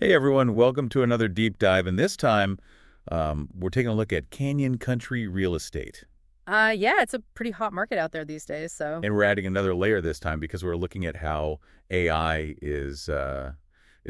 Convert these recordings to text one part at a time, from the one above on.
Hey everyone, welcome to another deep dive, and this time we're taking a look at Canyon Country real estate. Yeah, it's a pretty hot market out there these days, so. And we're adding another layer this time because we're looking at how AI is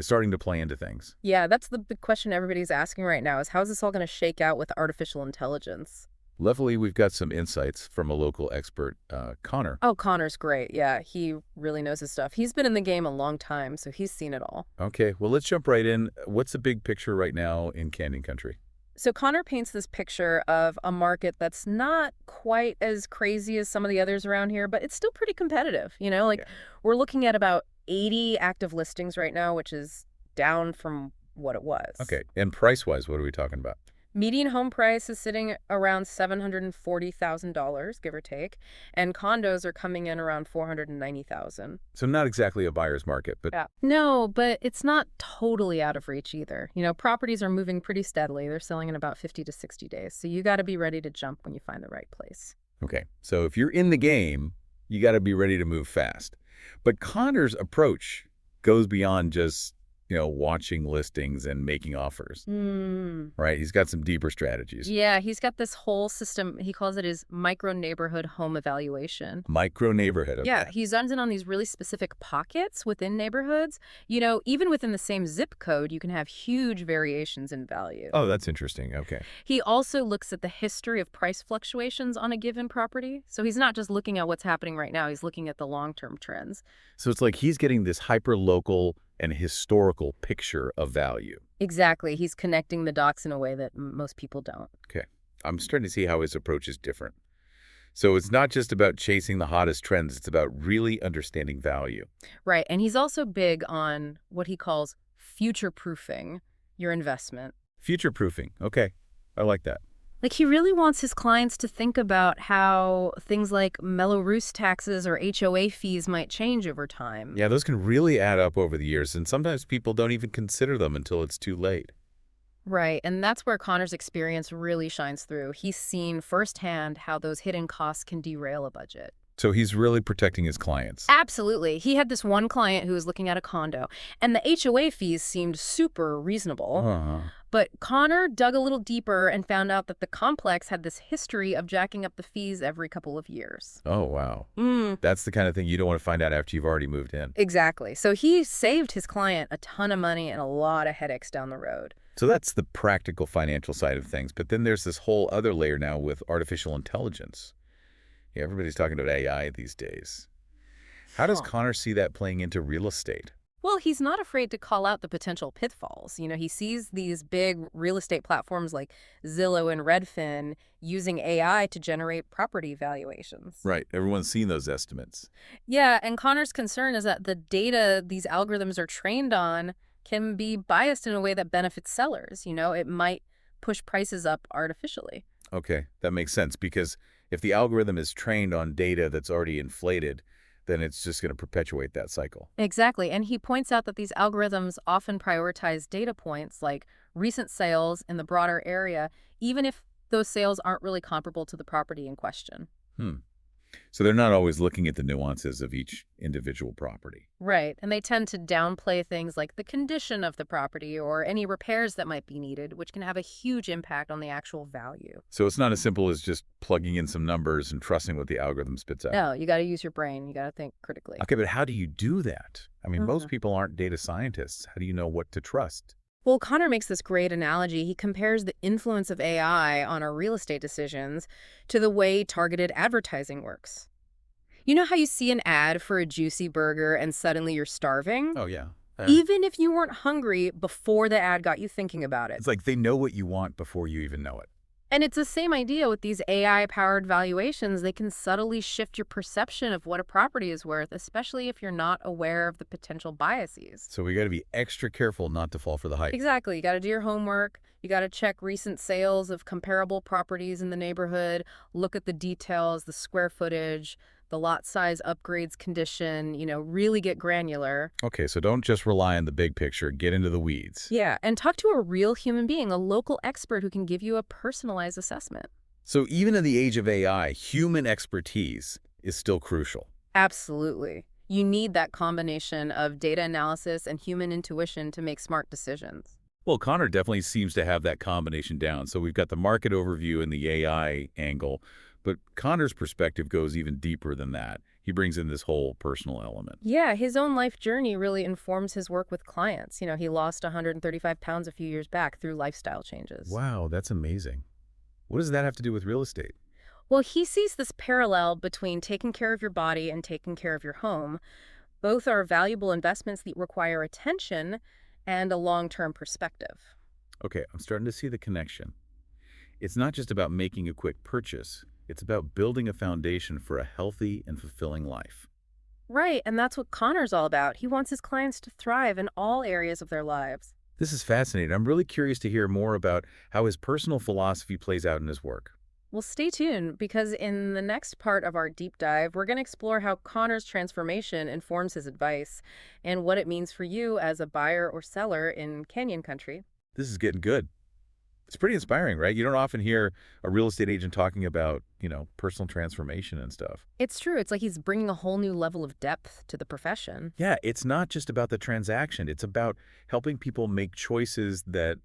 starting to play into things. Yeah, that's the big question everybody's asking right now is how is this all going to shake out with artificial intelligence? Luckily, we've got some insights from a local expert, Connor. Oh, Connor's great. Yeah, he really knows his stuff. He's been in the game a long time, so he's seen it all. Okay, well, let's jump right in. What's the big picture right now in Canyon Country? So Connor paints this picture of a market that's not quite as crazy as some of the others around here, but it's still pretty competitive. Yeah. We're looking at about 80 active listings right now, which is down from what it was. Okay, and price-wise, what are we talking about? Median home price is sitting around $740,000, give or take, and condos are coming in around $490,000. So not exactly a buyer's market, but Yeah. No, but it's not totally out of reach either. Properties are moving pretty steadily. They're selling in about 50 to 60 days. So you got to be ready to jump when you find the right place. okay. So if you're in the game, you got to be ready to move fast. But Connor's approach goes beyond just, watching listings and making offers, Hmm. right? He's got some deeper strategies. Yeah, he's got this whole system. He calls it his micro neighborhood home evaluation. Micro neighborhood, Yeah, okay. he zones in on these really specific pockets within neighborhoods. Even within the same zip code, you can have huge variations in value. Oh, that's interesting. Okay. He also looks at the history of price fluctuations on a given property. So he's not just looking at what's happening right now, he's looking at the long-term trends. So it's like he's getting this hyper-local and historical picture of value. Exactly. He's connecting the dots in a way that most people don't. Okay. I'm starting to see how his approach is different. So it's not just about chasing the hottest trends, it's about really understanding value. Right. And he's also big on what he calls future-proofing your investment. Future-proofing. Okay. I like that. He really wants his clients to think about how things like Mello-Roos taxes or HOA fees might change over time. Yeah, those can really add up over the years, and sometimes people don't even consider them until it's too late. Right, and that's where Connor's experience really shines through. He's seen firsthand how those hidden costs can derail a budget. So he's really protecting his clients. Absolutely. He had this one client who was looking at a condo, and the HOA fees seemed super reasonable. Uh-huh. But Connor dug a little deeper and found out that the complex had this history of jacking up the fees every couple of years. Oh, wow. Mm. That's the kind of thing you don't want to find out after you've already moved in. Exactly. So he saved his client a ton of money and a lot of headaches down the road. So that's the practical financial side of things. But then there's this whole other layer now with artificial intelligence. Yeah, everybody's talking about AI these days. How does Huh. Connor see that playing into real estate? Well, he's not afraid to call out the potential pitfalls. He sees these big real estate platforms like Zillow and Redfin using AI to generate property valuations. Right. Everyone's seen those estimates. Yeah, and Connor's concern is that the data these algorithms are trained on can be biased in a way that benefits sellers. It might push prices up artificially. Okay, that makes sense because if the algorithm is trained on data that's already inflated, then it's just going to perpetuate that cycle. Exactly. And he points out that these algorithms often prioritize data points like recent sales in the broader area, even if those sales aren't really comparable to the property in question. Hmm. So they're not always looking at the nuances of each individual property. Right. And they tend to downplay things like the condition of the property or any repairs that might be needed, which can have a huge impact on the actual value. So it's not as simple as just plugging in some numbers and trusting what the algorithm spits out. No, you got to use your brain. You got to think critically. Okay, but how do you do that? I mean, most Mhm. people aren't data scientists. How do you know what to trust? Well, Connor makes this great analogy. He compares the influence of AI on our real estate decisions to the way targeted advertising works. You know how you see an ad for a juicy burger and suddenly you're starving? Oh, yeah. Even if you weren't hungry before the ad got you thinking about it. It's like they know what you want before you even know it. And it's the same idea with these AI-powered valuations. They can subtly shift your perception of what a property is worth, especially if you're not aware of the potential biases. So we got to be extra careful not to fall for the hype. Exactly. You got to do your homework. You got to check recent sales of comparable properties in the neighborhood, look at the details, the square footage, the lot size upgrades condition, really get granular. Okay, so don't just rely on the big picture. Get into the weeds. Yeah, and talk to a real human being, a local expert who can give you a personalized assessment. So even in the age of AI, human expertise is still crucial. Absolutely. You need that combination of data analysis and human intuition to make smart decisions. Well, Connor definitely seems to have that combination down. So we've got the market overview and the AI angle, but Connor's perspective goes even deeper than that. He brings in this whole personal element. Yeah, his own life journey really informs his work with clients. He lost 135 pounds a few years back through lifestyle changes. Wow, that's amazing. What does that have to do with real estate? Well, he sees this parallel between taking care of your body and taking care of your home. Both are valuable investments that require attention and a long-term perspective. Okay, I'm starting to see the connection. It's not just about making a quick purchase. It's about building a foundation for a healthy and fulfilling life. Right, and that's what Connor's all about. He wants his clients to thrive in all areas of their lives. This is fascinating. I'm really curious to hear more about how his personal philosophy plays out in his work. Well, stay tuned because in the next part of our deep dive, we're going to explore how Connor's transformation informs his advice and what it means for you as a buyer or seller in Canyon country. This is getting good. It's pretty inspiring, right? You don't often hear a real estate agent talking about, personal transformation and stuff. It's true. It's like he's bringing a whole new level of depth to the profession. Yeah, it's not just about the transaction. It's about helping people make choices that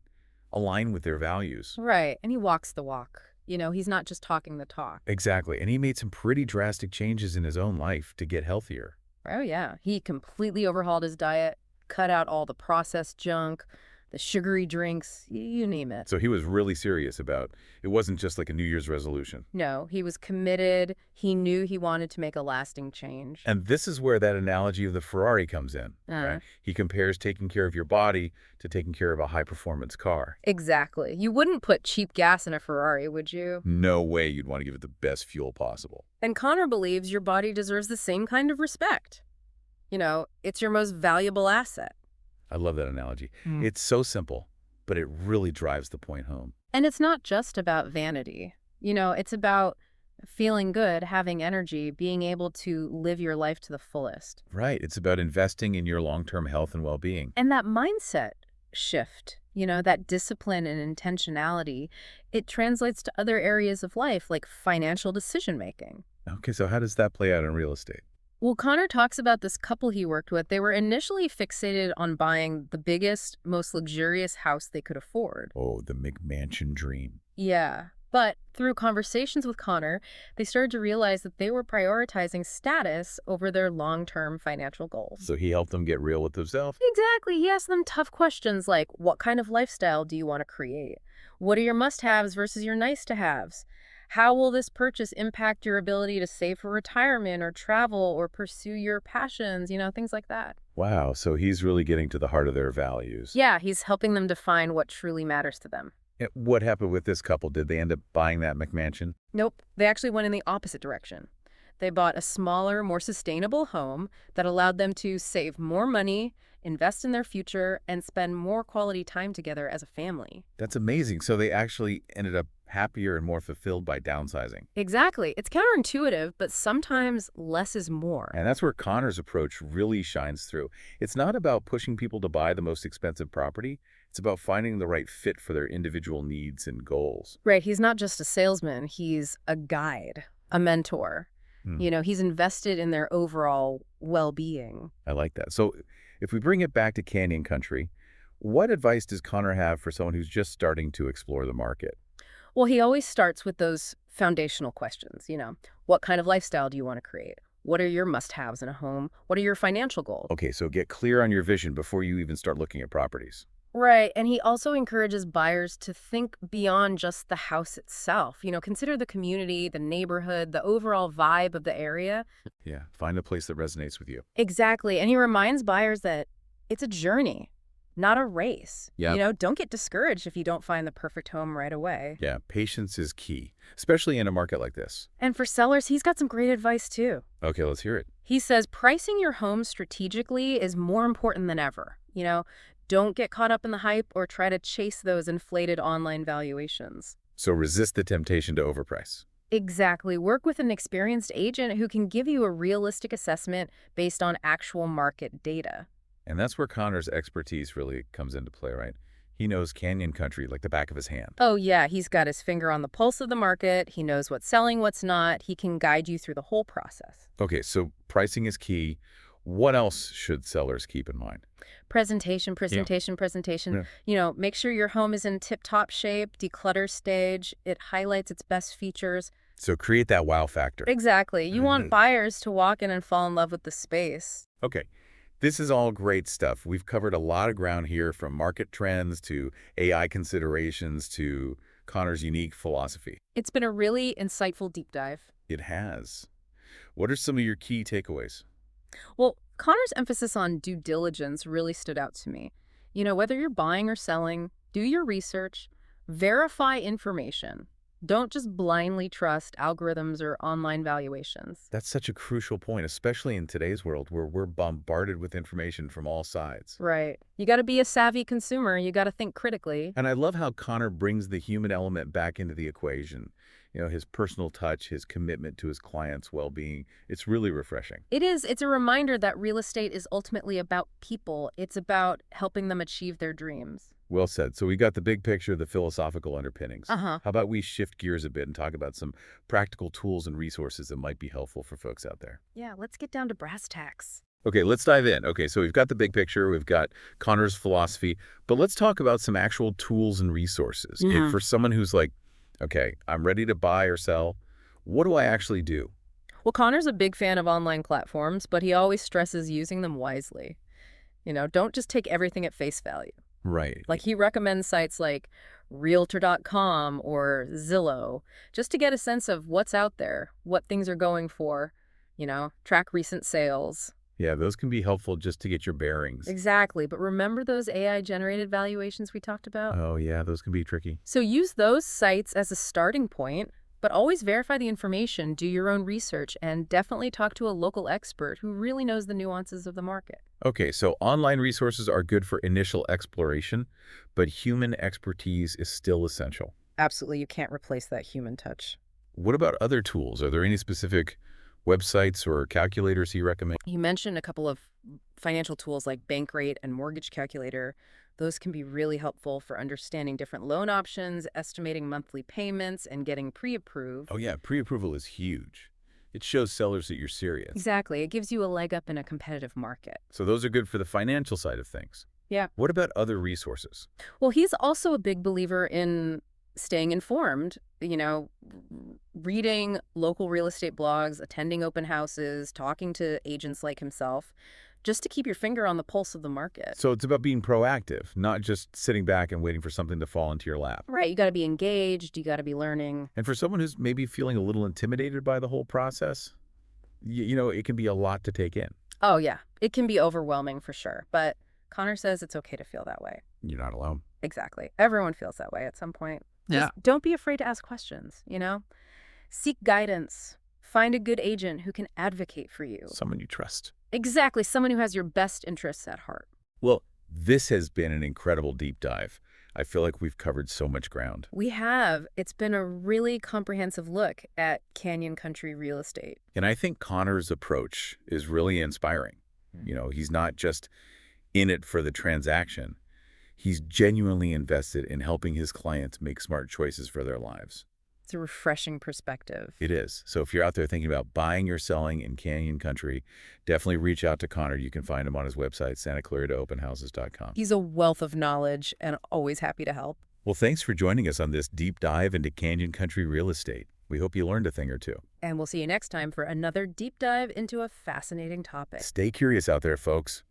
align with their values. Right, and he walks the walk. He's not just talking the talk. Exactly. And he made some pretty drastic changes in his own life to get healthier. Oh, yeah. He completely overhauled his diet, cut out all the processed junk, the sugary drinks, you name it. So he was really serious about it. Wasn't just like a New Year's resolution. No, he was committed. He knew he wanted to make a lasting change. And this is where that analogy of the Ferrari comes in, right? He compares taking care of your body to taking care of a high-performance car. Exactly. You wouldn't put cheap gas in a Ferrari, would you? No way you'd want to give it the best fuel possible. And Connor believes your body deserves the same kind of respect. It's your most valuable asset. I love that analogy. It's so simple, but it really drives the point home. And it's not just about vanity. It's about feeling good, having energy, being able to live your life to the fullest. Right. It's about investing in your long-term health and well-being. And that mindset shift, that discipline and intentionality, it translates to other areas of life like financial decision-making. Okay, so how does that play out in real estate? Well, Connor talks about this couple he worked with. They were initially fixated on buying the biggest, most luxurious house they could afford. Oh, the McMansion dream. Yeah. But through conversations with Connor, they started to realize that they were prioritizing status over their long-term financial goals. So he helped them get real with themselves? Exactly. He asked them tough questions like, what kind of lifestyle do you want to create? What are your must-haves versus your nice-to-haves? How will this purchase impact your ability to save for retirement or travel or pursue your passions, things like that. Wow, so he's really getting to the heart of their values. Yeah, he's helping them define what truly matters to them. What happened with this couple? Did they end up buying that McMansion? Nope, they actually went in the opposite direction. They bought a smaller, more sustainable home that allowed them to save more money, invest in their future, and spend more quality time together as a family. That's amazing. So they actually ended up happier and more fulfilled by downsizing. Exactly. It's counterintuitive, but sometimes less is more. And that's where Connor's approach really shines through. It's not about pushing people to buy the most expensive property. It's about finding the right fit for their individual needs and goals. Right. He's not just a salesman. He's a guide, a mentor. He's invested in their overall well-being. I like that. So if we bring it back to Canyon country, what advice does Connor have for someone who's just starting to explore the market? Well, he always starts with those foundational questions. What kind of lifestyle do you want to create? What are your must-haves in a home? What are your financial goals? Okay, so get clear on your vision before you even start looking at properties. Right. And he also encourages buyers to think beyond just the house itself. Consider the community, the neighborhood, the overall vibe of the area. Yeah, find a place that resonates with you. Exactly. And he reminds buyers that it's a journey, not a race. Yeah. Don't get discouraged if you don't find the perfect home right away. Yeah, patience is key, especially in a market like this. And for sellers, he's got some great advice too. Okay, let's hear it. He says pricing your home strategically is more important than ever. Don't get caught up in the hype or try to chase those inflated online valuations. So resist the temptation to overprice. Exactly. Work with an experienced agent who can give you a realistic assessment based on actual market data. And that's where Connor's expertise really comes into play, right? He knows Canyon country like the back of his hand. Oh, yeah. He's got his finger on the pulse of the market. He knows what's selling, what's not. He can guide you through the whole process. Okay, so pricing is key. What else should sellers keep in mind? Presentation, Yeah. presentation, presentation. Yeah. Make sure your home is in tip-top shape, declutter stage. It highlights its best features. So create that wow factor. Exactly. You want Mhm. buyers to walk in and fall in love with the space. Okay. This is all great stuff. We've covered a lot of ground here, from market trends to AI considerations to Connor's unique philosophy. It's been a really insightful deep dive. It has. What are some of your key takeaways? Well, Connor's emphasis on due diligence really stood out to me. Whether you're buying or selling, do your research, verify information. Don't just blindly trust algorithms or online valuations. That's such a crucial point, especially in today's world where we're bombarded with information from all sides. Right. You got to be a savvy consumer. You got to think critically. And I love how Connor brings the human element back into the equation. His personal touch, his commitment to his clients' well-being. It's really refreshing. It is. It's a reminder that real estate is ultimately about people. It's about helping them achieve their dreams. Well said. So we got the big picture, the philosophical underpinnings. Uh-huh. How about we shift gears a bit and talk about some practical tools and resources that might be helpful for folks out there? Yeah, let's get down to brass tacks. Okay, let's dive in. Okay, so we've got the big picture, we've got Connor's philosophy, but let's talk about some actual tools and resources. Yeah. For someone who's like, okay, I'm ready to buy or sell, what do I actually do? Well, Connor's a big fan of online platforms, but he always stresses using them wisely. Don't just take everything at face value. Right. Like, he recommends sites like Realtor.com or Zillow just to get a sense of what's out there, what things are going for, track recent sales. Yeah, those can be helpful just to get your bearings. Exactly. But remember those AI-generated valuations we talked about? Oh, yeah, those can be tricky. So use those sites as a starting point, but always verify the information, do your own research, and definitely talk to a local expert who really knows the nuances of the market. Okay, so online resources are good for initial exploration, but human expertise is still essential. Absolutely, you can't replace that human touch. What about other tools? Are there any specific websites or calculators you recommend? You mentioned a couple of financial tools like Bankrate and Mortgage Calculator. Those can be really helpful for understanding different loan options, estimating monthly payments, and getting pre-approved. Oh yeah, pre-approval is huge. It shows sellers that you're serious. Exactly. It gives you a leg up in a competitive market. So those are good for the financial side of things. Yeah. What about other resources? Well, he's also a big believer in staying informed, reading local real estate blogs, attending open houses, talking to agents like himself, just to keep your finger on the pulse of the market. So it's about being proactive, not just sitting back and waiting for something to fall into your lap. Right. You got to be engaged. You got to be learning. And for someone who's maybe feeling a little intimidated by the whole process, it can be a lot to take in. Oh, yeah. It can be overwhelming for sure. But Connor says it's okay to feel that way. You're not alone. Exactly. Everyone feels that way at some point. Yeah. Just don't be afraid to ask questions, Seek guidance. Find a good agent who can advocate for you. Someone you trust. Exactly. Someone who has your best interests at heart. Well, this has been an incredible deep dive. I feel like we've covered so much ground. We have. It's been a really comprehensive look at Canyon Country real estate. And I think Connor's approach is really inspiring. He's not just in it for the transaction. He's genuinely invested in helping his clients make smart choices for their lives. It's a refreshing perspective. It is. So if you're out there thinking about buying or selling in Canyon Country, definitely reach out to Connor. You can find him on his website, santaclaritaopenhouses.com. He's a wealth of knowledge and always happy to help. Well, thanks for joining us on this deep dive into Canyon Country real estate. We hope you learned a thing or two. And we'll see you next time for another deep dive into a fascinating topic. Stay curious out there, folks.